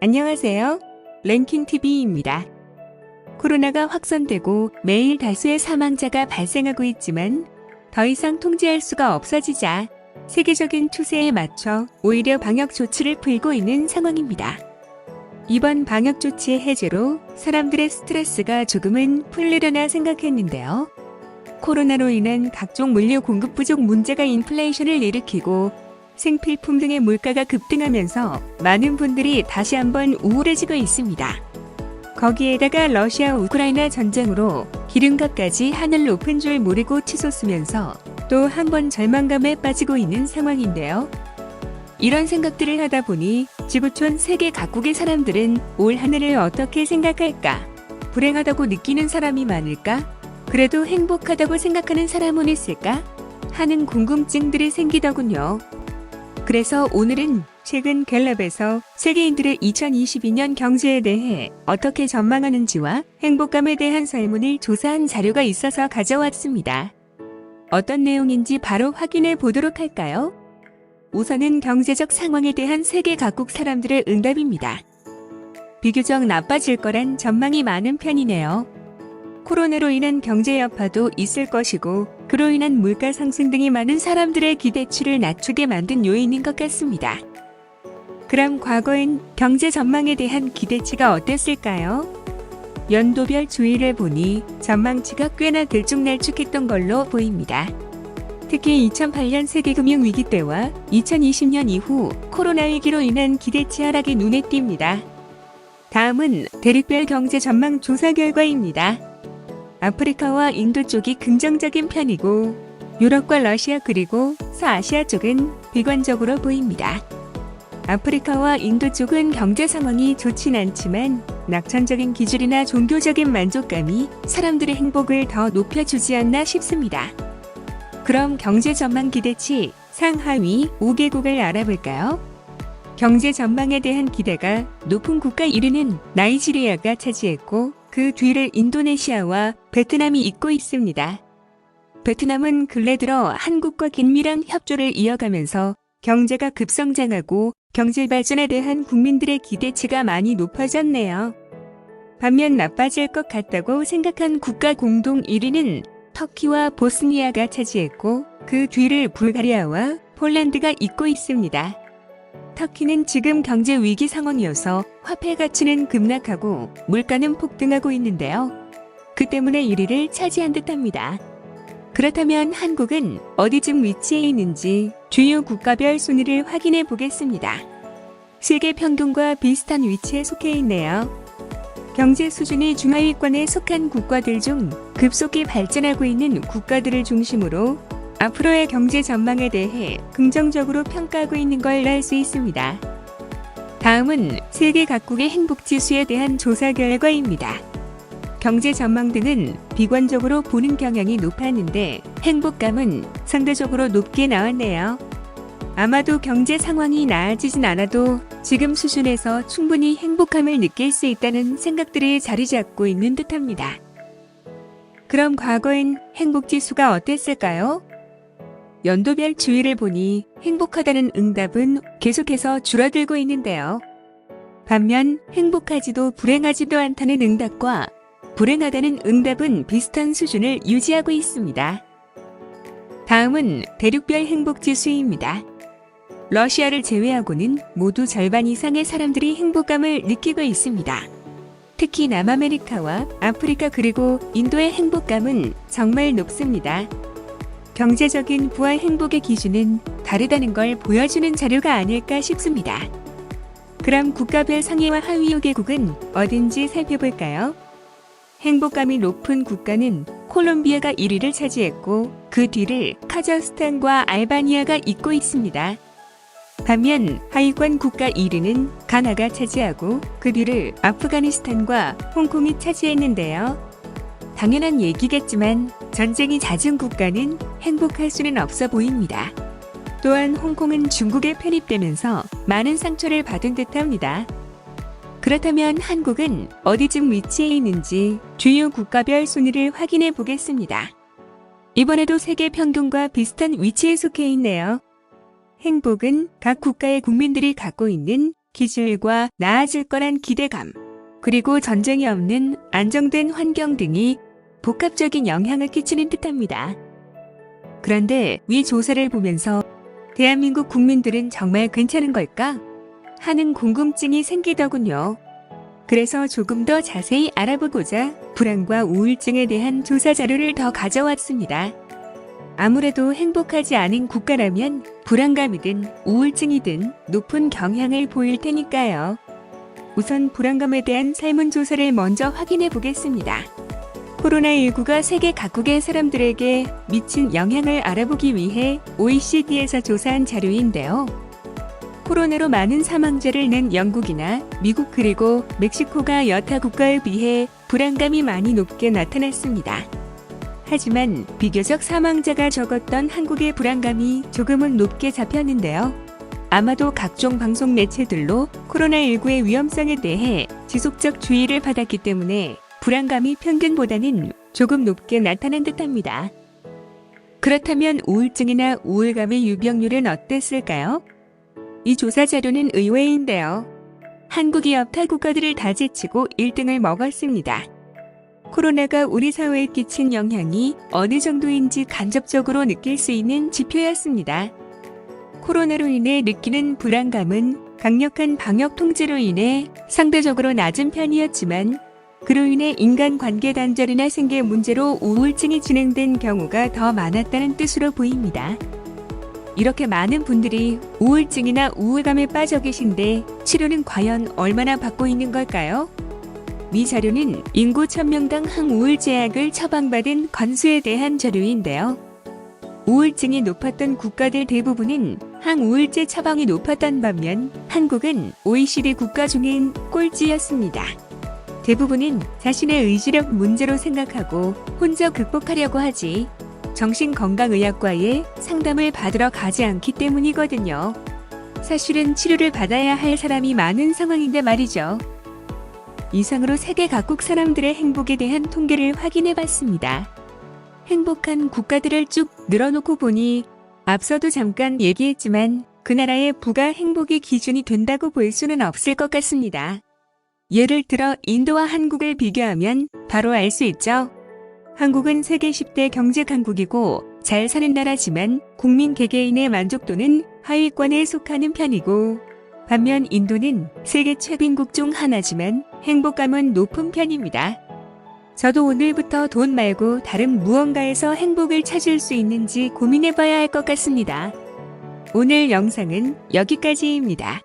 안녕하세요. 랭킹TV입니다. 코로나가 확산되고 매일 다수의 사망자가 발생하고 있지만 더 이상 통제할 수가 없어지자 세계적인 추세에 맞춰 오히려 방역 조치를 풀고 있는 상황입니다. 이번 방역 조치의 해제로 사람들의 스트레스가 조금은 풀리려나 생각했는데요. 코로나로 인한 각종 물류 공급 부족 문제가 인플레이션을 일으키고 생필품 등의 물가가 급등하면서 많은 분들이 다시 한번 우울해지고 있습니다. 거기에다가 러시아 우크라이나 전쟁으로 기름값까지 하늘 높은 줄 모르고 치솟으면서 또 한 번 절망감에 빠지고 있는 상황인데요. 이런 생각들을 하다 보니 지구촌 세계 각국의 사람들은 올 한 해를 어떻게 생각할까? 불행하다고 느끼는 사람이 많을까? 그래도 행복하다고 생각하는 사람은 있을까? 하는 궁금증들이 생기더군요. 그래서 오늘은 최근 갤럽에서 세계인들의 2022년 경제에 대해 어떻게 전망하는지와 행복감에 대한 설문을 조사한 자료가 있어서 가져왔습니다. 어떤 내용인지 바로 확인해 보도록 할까요? 우선은 경제적 상황에 대한 세계 각국 사람들의 응답입니다. 비교적 나빠질 거란 전망이 많은 편이네요. 코로나로 인한 경제 여파도 있을 것이고 그로 인한 물가 상승 등이 많은 사람들의 기대치를 낮추게 만든 요인인 것 같습니다. 그럼 과거엔 경제 전망에 대한 기대치가 어땠을까요? 연도별 추이를 보니 전망치가 꽤나 들쭉날쭉했던 걸로 보입니다. 특히 2008년 세계금융위기 때와 2020년 이후 코로나 위기로 인한 기대치 하락이 눈에 띕니다. 다음은 대륙별 경제 전망 조사 결과입니다. 아프리카와 인도 쪽이 긍정적인 편이고 유럽과 러시아 그리고 서아시아 쪽은 비관적으로 보입니다. 아프리카와 인도 쪽은 경제 상황이 좋진 않지만 낙천적인 기술이나 종교적인 만족감이 사람들의 행복을 더 높여주지 않나 싶습니다. 그럼 경제 전망 기대치 상하위 5개국을 알아볼까요? 경제 전망에 대한 기대가 높은 국가 1위는 나이지리아가 차지했고 그 뒤를 인도네시아와 베트남이 잇고 있습니다. 베트남은 근래 들어 한국과 긴밀한 협조를 이어가면서 경제가 급성장하고 경제 발전에 대한 국민들의 기대치가 많이 높아졌네요. 반면 나빠질 것 같다고 생각한 국가 공동 1위는 터키와 보스니아가 차지했고 그 뒤를 불가리아와 폴란드가 잇고 있습니다. 터키는 지금 경제 위기 상황이어서 화폐 가치는 급락하고 물가는 폭등하고 있는데요. 그 때문에 1위를 차지한 듯합니다. 그렇다면 한국은 어디쯤 위치해 있는지 주요 국가별 순위를 확인해 보겠습니다. 세계 평균과 비슷한 위치에 속해 있네요. 경제 수준이 중하위권에 속한 국가들 중 급속히 발전하고 있는 국가들을 중심으로 앞으로의 경제 전망에 대해 긍정적으로 평가하고 있는 걸 알 수 있습니다. 다음은 세계 각국의 행복지수에 대한 조사 결과입니다. 경제 전망 등은 비관적으로 보는 경향이 높았는데 행복감은 상대적으로 높게 나왔네요. 아마도 경제 상황이 나아지진 않아도 지금 수준에서 충분히 행복함을 느낄 수 있다는 생각들이 자리 잡고 있는 듯합니다. 그럼 과거엔 행복지수가 어땠을까요? 연도별 추이를 보니 행복하다는 응답은 계속해서 줄어들고 있는데요. 반면 행복하지도 불행하지도 않다는 응답과 불행하다는 응답은 비슷한 수준을 유지하고 있습니다. 다음은 대륙별 행복지수입니다. 러시아를 제외하고는 모두 절반 이상의 사람들이 행복감을 느끼고 있습니다. 특히 남아메리카와 아프리카 그리고 인도의 행복감은 정말 높습니다. 경제적인 부와 행복의 기준은 다르다는 걸 보여주는 자료가 아닐까 싶습니다. 그럼 국가별 상위와 하위 5개국은 어딘지 살펴볼까요? 행복감이 높은 국가는 콜롬비아가 1위를 차지했고 그 뒤를 카자흐스탄과 알바니아가 잇고 있습니다. 반면 하위권 국가 1위는 가나가 차지하고 그 뒤를 아프가니스탄과 홍콩이 차지했는데요. 당연한 얘기겠지만 전쟁이 잦은 국가는 행복할 수는 없어 보입니다. 또한 홍콩은 중국에 편입되면서 많은 상처를 받은 듯합니다. 그렇다면 한국은 어디쯤 위치해 있는지 주요 국가별 순위를 확인해 보겠습니다. 이번에도 세계 평균과 비슷한 위치에 속해 있네요. 행복은 각 국가의 국민들이 갖고 있는 기술과 나아질 거란 기대감, 그리고 전쟁이 없는 안정된 환경 등이 복합적인 영향을 끼치는 듯합니다. 그런데 위 조사를 보면서 대한민국 국민들은 정말 괜찮은 걸까? 하는 궁금증이 생기더군요. 그래서 조금 더 자세히 알아보고자 불안과 우울증에 대한 조사 자료를 더 가져왔습니다. 아무래도 행복하지 않은 국가라면 불안감이든 우울증이든 높은 경향을 보일 테니까요. 우선 불안감에 대한 설문조사를 먼저 확인해 보겠습니다. 코로나19가 세계 각국의 사람들에게 미친 영향을 알아보기 위해 OECD에서 조사한 자료인데요. 코로나로 많은 사망자를 낸 영국이나 미국 그리고 멕시코가 여타 국가에 비해 불안감이 많이 높게 나타났습니다. 하지만 비교적 사망자가 적었던 한국의 불안감이 조금은 높게 잡혔는데요. 아마도 각종 방송 매체들로 코로나19의 위험성에 대해 지속적 주의를 받았기 때문에 불안감이 평균보다는 조금 높게 나타난 듯합니다. 그렇다면 우울증이나 우울감의 유병률은 어땠을까요? 이 조사 자료는 의외인데요. 한국이 여타 국가들을 다 제치고 1등을 먹었습니다. 코로나가 우리 사회에 끼친 영향이 어느 정도인지 간접적으로 느낄 수 있는 지표였습니다. 코로나로 인해 느끼는 불안감은 강력한 방역 통제로 인해 상대적으로 낮은 편이었지만 그로 인해 인간관계 단절이나 생계 문제로 우울증이 진행된 경우가 더 많았다는 뜻으로 보입니다. 이렇게 많은 분들이 우울증이나 우울감에 빠져 계신데 치료는 과연 얼마나 받고 있는 걸까요? 이 자료는 인구 1000명당 항우울제약을 처방받은 건수에 대한 자료인데요. 우울증이 높았던 국가들 대부분은 항우울제 처방이 높았던 반면 한국은 OECD 국가 중엔 꼴찌였습니다. 대부분은 자신의 의지력 문제로 생각하고 혼자 극복하려고 하지 정신건강의학과에 상담을 받으러 가지 않기 때문이거든요. 사실은 치료를 받아야 할 사람이 많은 상황인데 말이죠. 이상으로 세계 각국 사람들의 행복에 대한 통계를 확인해 봤습니다. 행복한 국가들을 쭉 늘어놓고 보니 앞서도 잠깐 얘기했지만 그 나라의 부가 행복의 기준이 된다고 볼 수는 없을 것 같습니다. 예를 들어 인도와 한국을 비교하면 바로 알 수 있죠. 한국은 세계 10대 경제 강국이고 잘 사는 나라지만 국민 개개인의 만족도는 하위권에 속하는 편이고 반면 인도는 세계 최빈국 중 하나지만 행복감은 높은 편입니다. 저도 오늘부터 돈 말고 다른 무언가에서 행복을 찾을 수 있는지 고민해봐야 할 것 같습니다. 오늘 영상은 여기까지입니다.